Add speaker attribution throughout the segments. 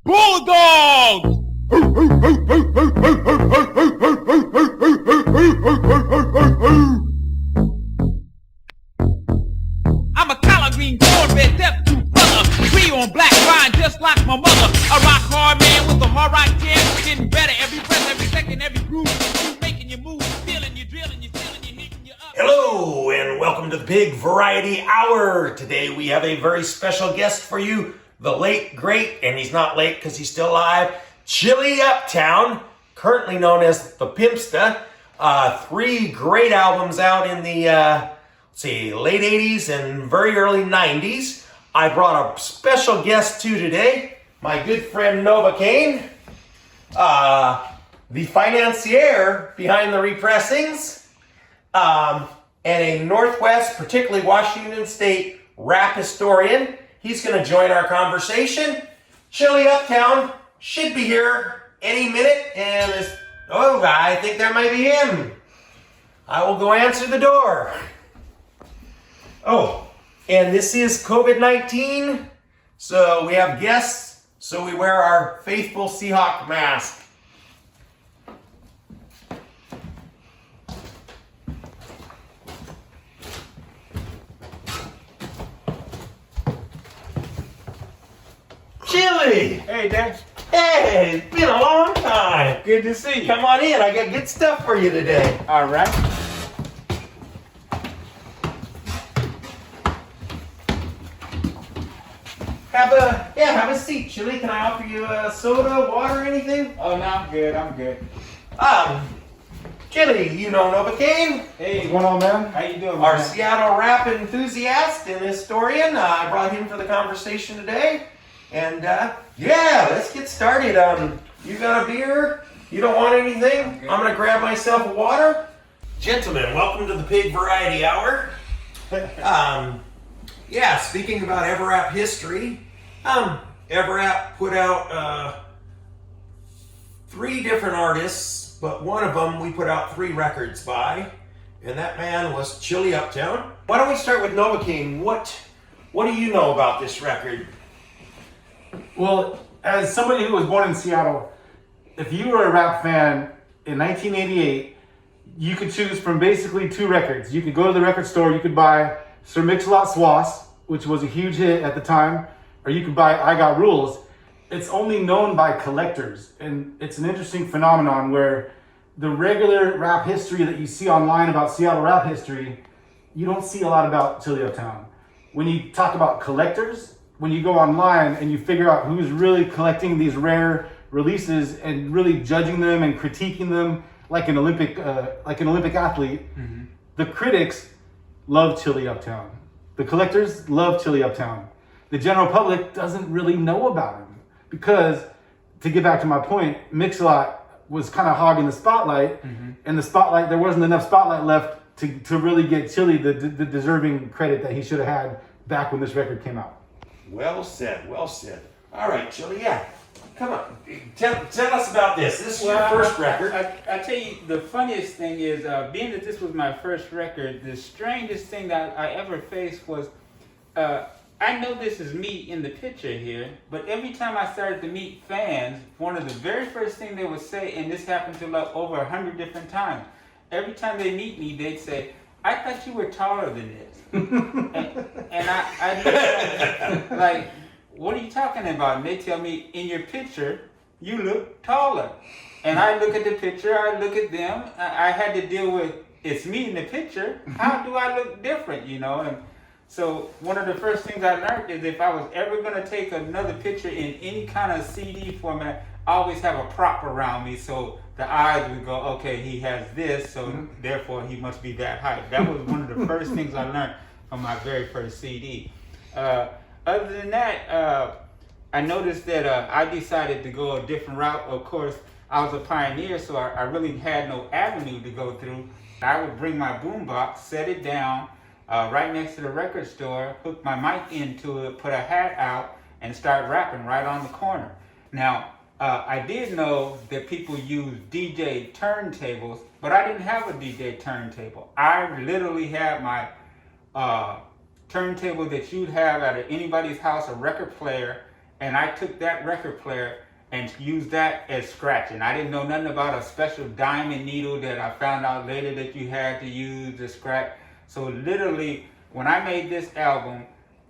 Speaker 1: Bulldogs! I'm a collard green cornbread, deaf to brother. Free on black wine, just like my mother. A rock hard man with a hard rock jam. Getting better every breath, every second, every groove. You making you move, feeling you, drilling you, feeling you, hitting you up.
Speaker 2: Hello and welcome to the Big Variety Hour. Today we have a very special guest for you. The late, great, and he's not late because he's still alive, Chilly Uptown, currently known as the Pimpsta. 3 great albums out in the late 80s and very early 90s. I brought a special guest to today, my good friend Novocaine, the financier behind the repressings, and a Northwest, particularly Washington State, rap historian. He's going to join our conversation. Chilly Uptown should be here any minute, and I think that might be him. I will go answer the door. Oh, and this is COVID-19, so we have guests, so we wear our faithful Seahawk mask. Chilly!
Speaker 3: Hey, Dad.
Speaker 2: Hey, it's been a long time.
Speaker 3: Good to see you.
Speaker 2: Come on in, I got good stuff for you today.
Speaker 3: All right.
Speaker 2: Have a seat, Chilly. Can I offer you a soda, water, anything?
Speaker 3: Oh, no, I'm good. I'm good.
Speaker 2: Chilly, you know Novocaine,
Speaker 3: Hey, what's going on, man? How you doing,
Speaker 2: our
Speaker 3: man?
Speaker 2: Seattle rap enthusiast and historian. I brought him for the conversation today. And, let's get started. You got a beer? You don't want anything?
Speaker 3: Okay.
Speaker 2: I'm going to grab myself a water. Gentlemen, welcome to the Pig Variety Hour. Speaking about Everrap history, Everrap put out 3 different artists, but one of them we put out 3 records by, and that man was Chilly Uptown. Why don't we start with Novocaine? What do you know about this record?
Speaker 4: Well, as somebody who was born in Seattle, if you were a rap fan in 1988, you could choose from basically 2 records. You could go to the record store, you could buy Sir Mix-a-Lot Swass, which was a huge hit at the time, or you could buy I Got Rules. It's only known by collectors, and it's an interesting phenomenon where the regular rap history that you see online about Seattle rap history, you don't see a lot about Chilly Uptown. When you talk about collectors, when you go online and you figure out who's really collecting these rare releases and really judging them and critiquing them like an Olympic athlete, the critics love Chilly Uptown. The collectors love Chilly Uptown. The general public doesn't really know about him because, to get back to my point, Mix-a-Lot was kind of hogging the spotlight, and the spotlight, there wasn't enough spotlight left to really get Chilly the deserving credit that he should have had back when this record came out.
Speaker 2: Well said, well said. All right, Chilly, come on. Tell us about this. This is your first record.
Speaker 3: I tell you, the funniest thing is, being that this was my first record, the strangest thing that I ever faced was, I know this is me in the picture here, but every time I started to meet fans, one of the very first things they would say, and this happened to like over 100 different times, every time they meet me, they'd say, I thought you were taller than this. and I look like, what are you talking about? And they tell me, in your picture, you look taller. And I look at the picture, I look at them, I had to deal with, it's me in the picture, how do I look different, And so one of the first things I learned is if I was ever going to take another picture in any kind of CD format, I always have a prop around me so the eyes would go, okay, he has this, so therefore he must be that height. That was one of the first things I learned from my very first CD. Other than that, I noticed that I decided to go a different route. Of course, I was a pioneer, so I really had no avenue to go through. I would bring my boombox, set it down right next to the record store, hook my mic into it, put a hat out, and start rapping right on the corner. Now, I did know that people use DJ turntables, but I didn't have a DJ turntable. I literally had my turntable that you'd have at anybody's house, a record player, and I took that record player and used that as scratching. I didn't know nothing about a special diamond needle that I found out later that you had to use to scratch. So literally, when I made this album,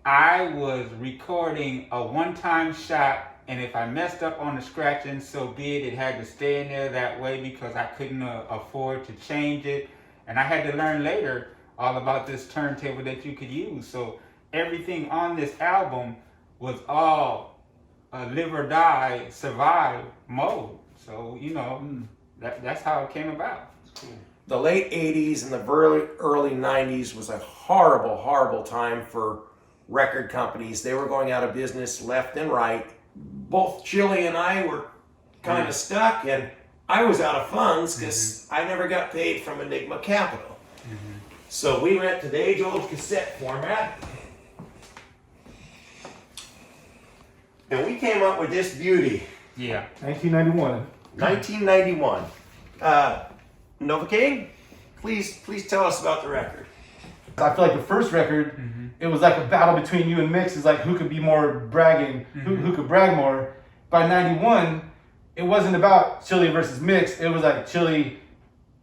Speaker 3: I was recording a one-time shot, and if I messed up on the scratching, so be it. It had to stay in there that way because I couldn't afford to change it. And I had to learn later all about this turntable that you could use. So everything on this album was all live or die, survive mode. So, you know, that's how it came about.
Speaker 2: The late 80s and the early 90s was a horrible, horrible time for record companies. They were going out of business left and right. Both Chilly and I were kind of stuck, and I was out of funds because I never got paid from Enigma Capital. So we went to the age-old cassette format, and we came up with this beauty.
Speaker 3: Yeah.
Speaker 4: 1991.
Speaker 2: 1991. Novocaine, please tell us about the record.
Speaker 4: I feel like the first record, it was like a battle between you and Mix. It's like who could be more bragging, who could brag more. By 91, it wasn't about Chilly versus Mix. It was like Chilly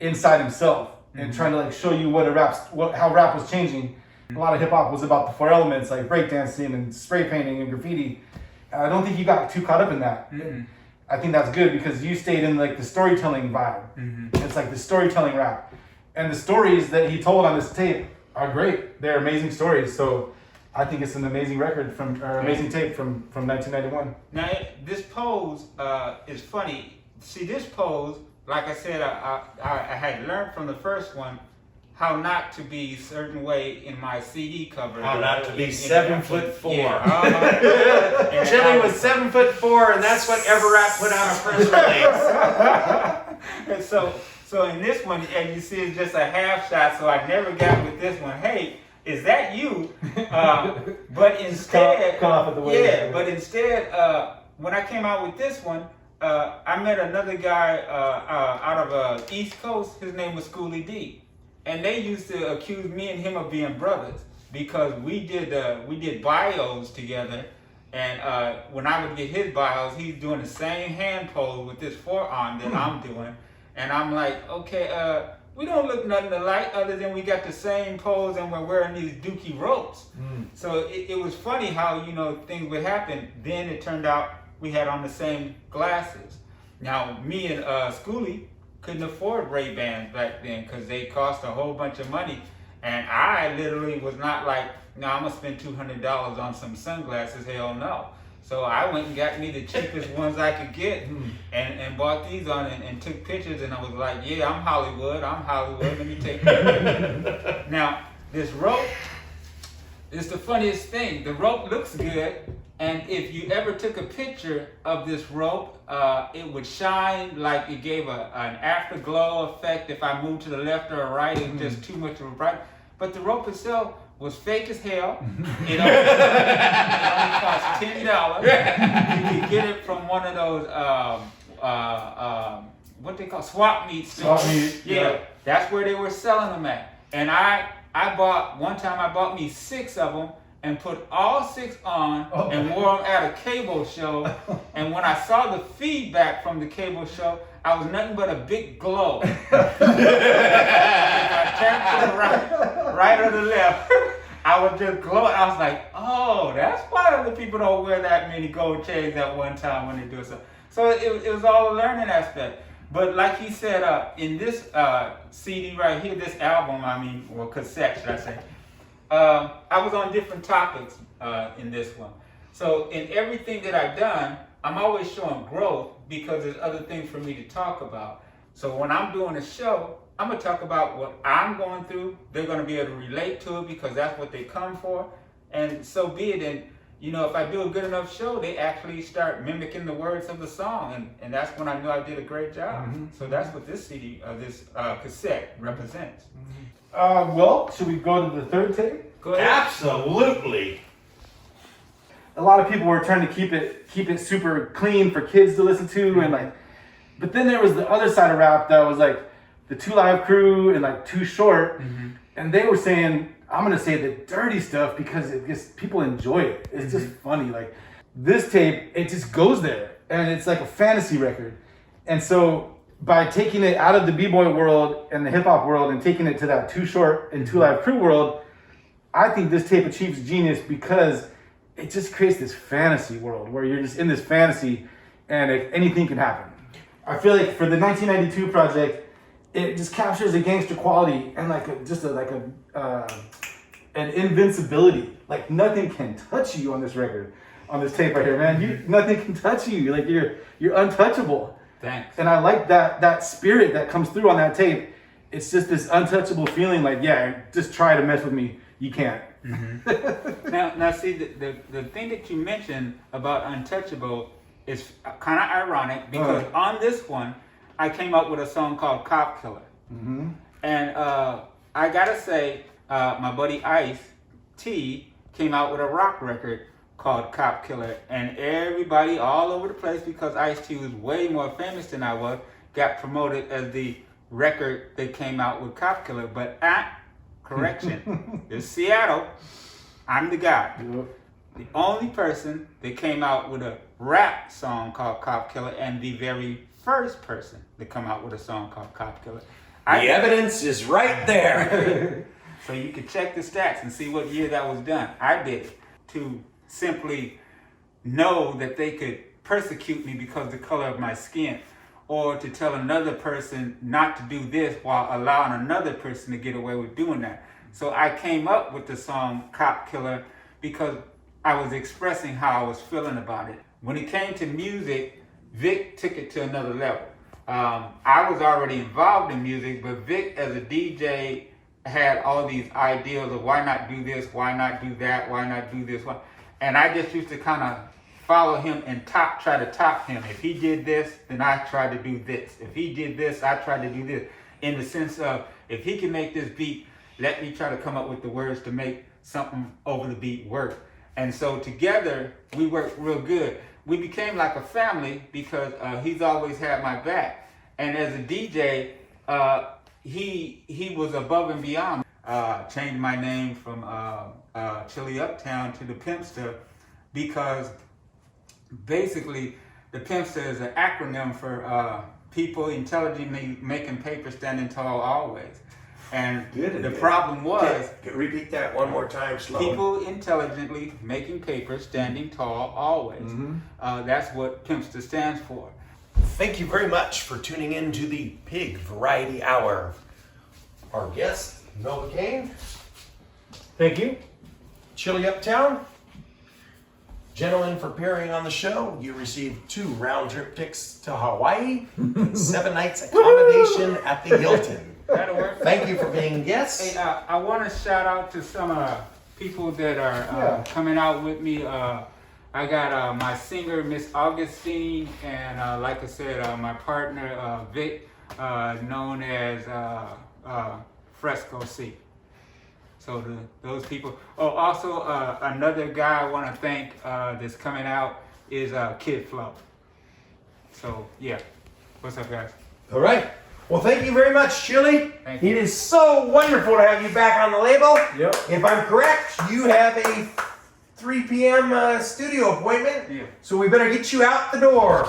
Speaker 4: inside himself and trying to like show you how rap was changing. A lot of hip hop was about the four elements like breakdancing and spray painting and graffiti. I don't think you got too caught up in that. I think that's good because you stayed in like the storytelling vibe. It's like the storytelling rap. And the stories that he told on this tape are great. They're amazing stories. So I think it's an amazing record amazing tape from 1991.
Speaker 3: Now, this pose is funny. See, this pose, like I said, I had learned from the first one how not to be a certain way in my CD cover.
Speaker 2: How not to be 7'4".
Speaker 3: Yeah.
Speaker 2: Chilly was 7'4", and that's what Everrap put out a press release.
Speaker 3: And so in this one, and you see it's just a half shot, so I never got with this one. Hey, is that you? But instead, but instead, when I came out with this one, I met another guy out of East Coast. His name was Schooly D. And they used to accuse me and him of being brothers because we did bios together. And when I would get his bios, he's doing the same hand pose with this forearm that I'm doing. And I'm like, okay, we don't look nothing alike other than we got the same pose and we're wearing these dookie ropes. So it was funny how, you know, things would happen. Then it turned out we had on the same glasses. Now, me and Schooly couldn't afford Ray-Bans back then because they cost a whole bunch of money. And I literally was not like, no, I'm going to spend $200 on some sunglasses. Hell no. So I went and got me the cheapest ones I could get and bought these on and took pictures. And I was like, yeah, I'm Hollywood. Let me take pictures. Now, this rope is the funniest thing. The rope looks good. And if you ever took a picture of this rope, it would shine like it gave an afterglow effect. If I moved to the left or right, it was just too much of a bright. But the rope itself was fake as hell. It only cost $10. You could get it from one of those, what they call swap meet stores.
Speaker 4: Swap meet,
Speaker 3: yeah, that's where they were selling them at. And I bought me 6 of them. And put all 6 on and wore them at a cable show. And when I saw the feedback from the cable show, I was nothing but a big glow. If I turned to the right or the left, I would just glow. I was like, oh, that's why other people don't wear that many gold chains at one time when they do so. So it was all a learning aspect. But like he said, in this CD right here, this album, or cassette, should I say, I was on different topics in this one. So in everything that I've done, I'm always showing growth because there's other things for me to talk about. So when I'm doing a show, I'm going to talk about what I'm going through. They're going to be able to relate to it because that's what they come for. And so be it. And, you know, if I do a good enough show, they actually start mimicking the words of the song. And that's when I knew I did a great job. So that's what this CD, this cassette represents.
Speaker 4: Well, should we go to the third tape?
Speaker 3: Go ahead.
Speaker 2: Absolutely.
Speaker 4: A lot of people were trying to keep it super clean for kids to listen to, and like, but then there was the other side of rap that was like the 2 Live Crew and like Too Short, and they were saying, I'm gonna say the dirty stuff because it just people enjoy it. It's just funny. Like This tape, it just goes there, and it's like a fantasy record. And so by taking it out of the b-boy world and the hip-hop world and taking it to that Too Short and Two Live Crew world, I think this tape achieves genius because it just creates this fantasy world where you're just in this fantasy and anything can happen. I feel like for the 1992 project, it just captures a gangster quality and an invincibility. Like nothing can touch you on this record, on this tape right here, man. Nothing can touch you. Like you're untouchable.
Speaker 3: Thanks.
Speaker 4: And I like that spirit that comes through on that tape. It's just this untouchable feeling. Like, yeah, just try to mess with me. You can't.
Speaker 3: Mm-hmm. now, see, the thing that you mentioned about untouchable is kind of ironic because on this one, I came up with a song called Cop Killer.
Speaker 4: Mm-hmm.
Speaker 3: And I gotta say, my buddy Ice T came out with a rock record called Cop Killer, and everybody all over the place, because Ice-T was way more famous than I was, got promoted as the record that came out with Cop Killer. But correction, it's Seattle. I'm the guy.
Speaker 4: Yep.
Speaker 3: The only person that came out with a rap song called Cop Killer, and the very first person that come out with a song called Cop Killer.
Speaker 2: The evidence is right there.
Speaker 3: So you can check the stats and see what year that was done. I did it to simply know that they could persecute me because of the color of my skin, or to tell another person not to do this while allowing another person to get away with doing that. So I came up with the song Cop Killer because I was expressing how I was feeling about it. When it came to music, Vic took it to another level. I was already involved in music, but Vic as a DJ had all these ideas of why not do this, why not do that, why not do this, and I just used to kind of follow him and try to top him. If he did this, then I tried to do this. If he did this, I tried to do this. In the sense of, if he can make this beat, let me try to come up with the words to make something over the beat work. And so together, we worked real good. We became like a family because he's always had my back. And as a DJ, he was above and beyond. Changed my name from Chilly Uptown to the Pimpster because basically the Pimpster is an acronym for people intelligently making paper standing tall always. And the problem was...
Speaker 2: Repeat that one more time slowly.
Speaker 3: People intelligently making paper standing tall always. Mm-hmm. That's what Pimpster stands for.
Speaker 2: Thank you very much for tuning in to the P.I.G Variety Hour. Our guest, Novocaine.
Speaker 4: Thank you.
Speaker 2: Chilly Uptown. Gentlemen, for appearing on the show, you received 2 round-trip tickets to Hawaii, 7 nights accommodation at the Hilton.
Speaker 3: That'll work.
Speaker 2: Thank you for being guests.
Speaker 3: Hey, I want to shout out to some people that are coming out with me. I got my singer, Miss Augustine, and like I said, my partner, Vic, known as Fresco C. So those people. Oh, also another guy I want to thank that's coming out is Kid Flow. So yeah, what's up, guys?
Speaker 2: All right. Well, thank you very much, Chilly.
Speaker 3: Thank you.
Speaker 2: It is so wonderful to have you back on the label.
Speaker 4: Yep.
Speaker 2: If I'm correct, you have a 3 p.m. Studio appointment.
Speaker 3: Yeah.
Speaker 2: So we better get you out the door.